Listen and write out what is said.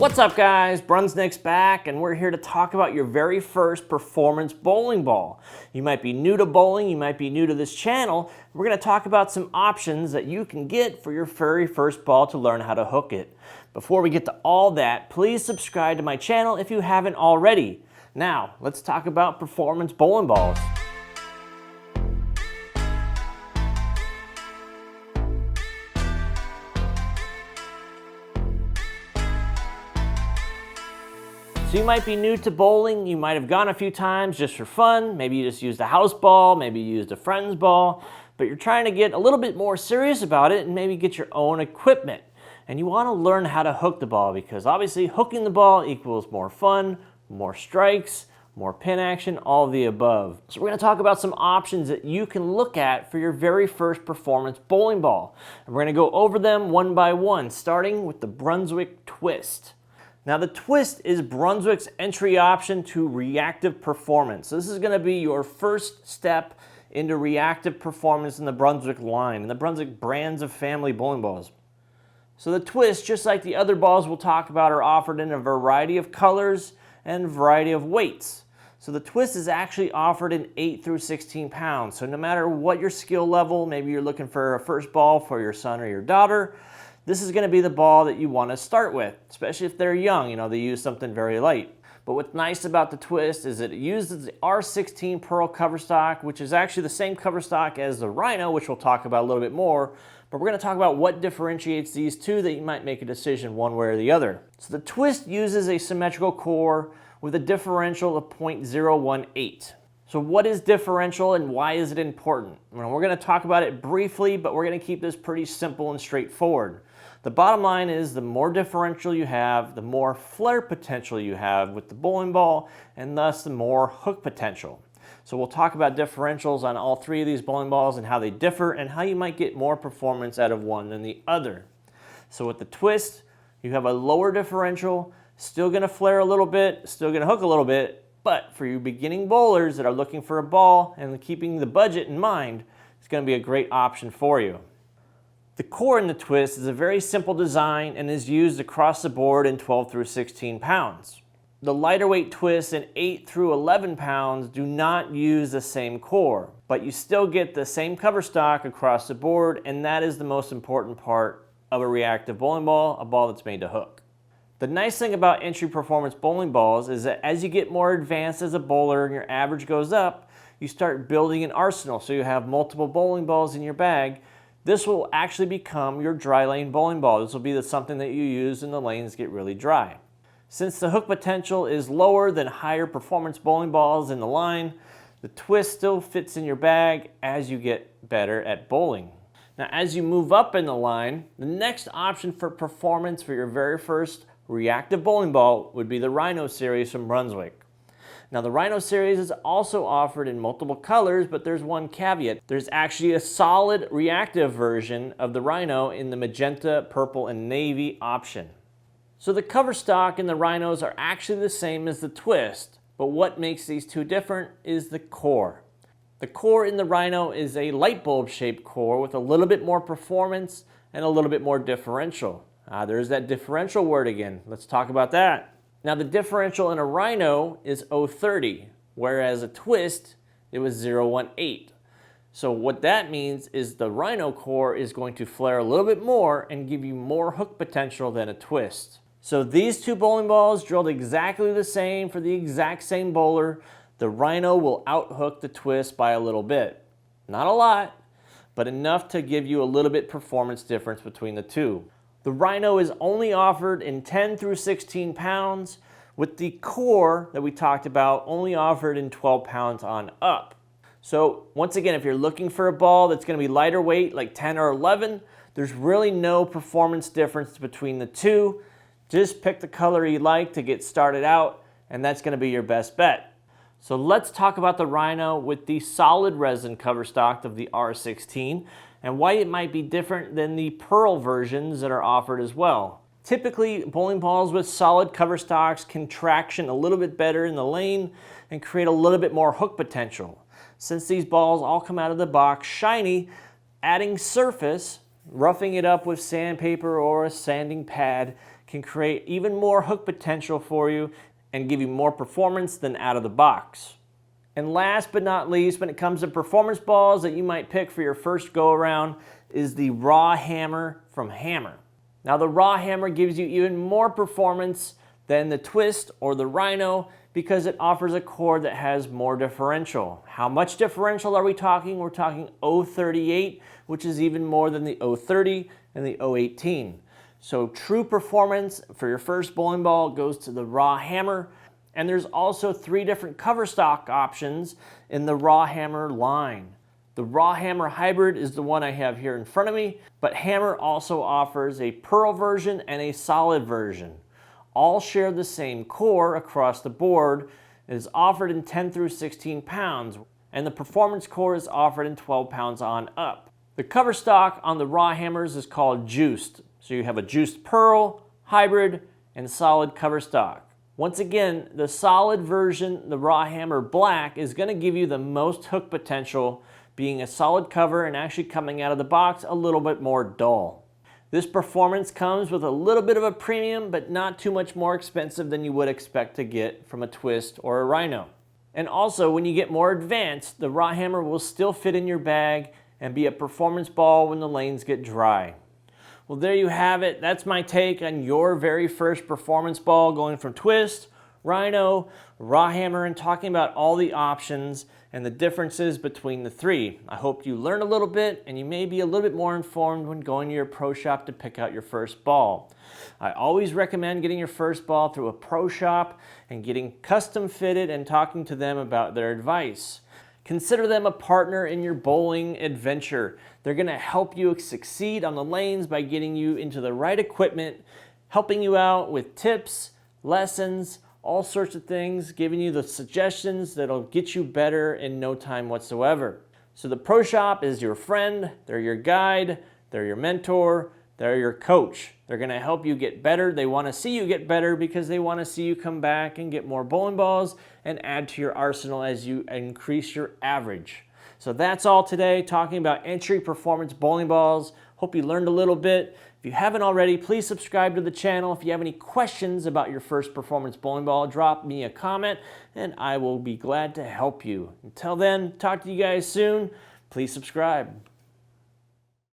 What's up guys, Brunswick's back and we're here to talk about your very first performance bowling ball. You might be new to bowling, you might be new to this channel. We're going to talk about some options that you can get for your very first ball to learn how to hook it. Before we get to all that, please subscribe to my channel if you haven't already. Now, let's talk about performance bowling balls. So you might be new to bowling, you might have gone a few times just for fun, maybe you just used a house ball, maybe you used a friend's ball, but you're trying to get a little bit more serious about it and maybe get your own equipment. And you want to learn how to hook the ball because obviously hooking the ball equals more fun, more strikes, more pin action, all of the above. So we're going to talk about some options that you can look at for your very first performance bowling ball. And we're going to go over them one by one, starting with the Brunswick Twist. Now the Twist is Brunswick's entry option to reactive performance. So this is going to be your first step into reactive performance in the Brunswick line, and the Brunswick brands of family bowling balls. So the Twist, just like the other balls we'll talk about, are offered in a variety of colors and variety of weights. So the Twist is actually offered in 8 through 16 pounds. So no matter what your skill level, maybe you're looking for a first ball for your son or your daughter, this is going to be the ball that you want to start with, especially if they're young, they use something very light. But what's nice about the Twist is that it uses the R16 pearl cover stock, which is actually the same cover stock as the Rhino, which we'll talk about a little bit more. But we're going to talk about what differentiates these two that you might make a decision one way or the other. So the Twist uses a symmetrical core with a differential of 0.018. So what is differential and why is it important? We're going to talk about it briefly, but we're going to keep this pretty simple and straightforward. The bottom line is the more differential you have, the more flare potential you have with the bowling ball, and thus the more hook potential. So we'll talk about differentials on all three of these bowling balls and how they differ and how you might get more performance out of one than the other. So with the Twist, you have a lower differential, still going to flare a little bit, still going to hook a little bit, but for you beginning bowlers that are looking for a ball and keeping the budget in mind, it's going to be a great option for you. The core in the Twist is a very simple design and is used across the board in 12 through 16 pounds. The lighter weight Twists in 8 through 11 pounds do not use the same core, but you still get the same cover stock across the board, and that is the most important part of a reactive bowling ball, a ball that's made to hook. The nice thing about entry performance bowling balls is that as you get more advanced as a bowler and your average goes up, you start building an arsenal, so you have multiple bowling balls in your bag. This will actually become your dry lane bowling ball. This will be something that you use when the lanes get really dry. Since the hook potential is lower than higher performance bowling balls in the line, the Twist still fits in your bag as you get better at bowling. Now as you move up in the line, the next option for performance for your very first reactive bowling ball would be the Rhino series from Brunswick. Now the Rhino series is also offered in multiple colors, but there's one caveat. There's actually a solid reactive version of the Rhino in the magenta, purple, and navy option. So the cover stock in the Rhinos are actually the same as the Twist, but what makes these two different is the core. The core in the Rhino is a light bulb shaped core with a little bit more performance and a little bit more differential. There's that differential word again. Let's talk about that. Now the differential in a Rhino is 0.30, whereas a Twist, it was 0.18. So what that means is the Rhino core is going to flare a little bit more and give you more hook potential than a Twist. So these two bowling balls drilled exactly the same for the exact same bowler. The Rhino will outhook the Twist by a little bit. Not a lot, but enough to give you a little bit performance difference between the two. The Rhino is only offered in 10 through 16 pounds, with the core that we talked about only offered in 12 pounds on up. So once again, if you're looking for a ball that's going to be lighter weight, like 10 or 11, there's really no performance difference between the two. Just pick the color you like to get started out, and that's going to be your best bet. So let's talk about the Rhino with the solid resin cover stock of the R16 and why it might be different than the pearl versions that are offered as well. Typically, bowling balls with solid cover stocks can traction a little bit better in the lane and create a little bit more hook potential. Since these balls all come out of the box shiny, adding surface, roughing it up with sandpaper or a sanding pad can create even more hook potential for you and give you more performance than out of the box. And last but not least, when it comes to performance balls that you might pick for your first go around, is the Raw Hammer from Hammer. Now the Raw Hammer gives you even more performance than the Twist or the Rhino because it offers a cord that has more differential. How much differential are we talking? We're talking 0.38, which is even more than the 0.30 and the 0.18. So true performance for your first bowling ball goes to the Raw Hammer. And there's also 3 different cover stock options in the Raw Hammer line. The Raw Hammer Hybrid is the one I have here in front of me, but Hammer also offers a pearl version and a solid version. All share the same core across the board. It is offered in 10 through 16 pounds, and the performance core is offered in 12 pounds on up. The cover stock on the Raw Hammers is called Juiced. So you have a Juiced Pearl, Hybrid, and solid cover stock. Once again, the solid version, the Raw Hammer Black, is going to give you the most hook potential, being a solid cover and actually coming out of the box a little bit more dull. This performance comes with a little bit of a premium, but not too much more expensive than you would expect to get from a Twist or a Rhino. And also, when you get more advanced, the Raw Hammer will still fit in your bag and be a performance ball when the lanes get dry. Well, there you have it. That's my take on your very first performance ball, going from Twist, Rhino, Raw Hammer, and talking about all the options and the differences between the 3. I hope you learned a little bit and you may be a little bit more informed when going to your pro shop to pick out your first ball. I always recommend getting your first ball through a pro shop and getting custom fitted and talking to them about their advice. Consider them a partner in your bowling adventure. They're going to help you succeed on the lanes by getting you into the right equipment, helping you out with tips, lessons, all sorts of things, giving you the suggestions that'll get you better in no time whatsoever. So the pro shop is your friend, they're your guide, they're your mentor, they're your coach. They're going to help you get better. They want to see you get better because they want to see you come back and get more bowling balls and add to your arsenal as you increase your average. So that's all today, talking about entry performance bowling balls. Hope you learned a little bit. If you haven't already, please subscribe to the channel. If you have any questions about your first performance bowling ball, drop me a comment and I will be glad to help you. Until then, talk to you guys soon. Please subscribe.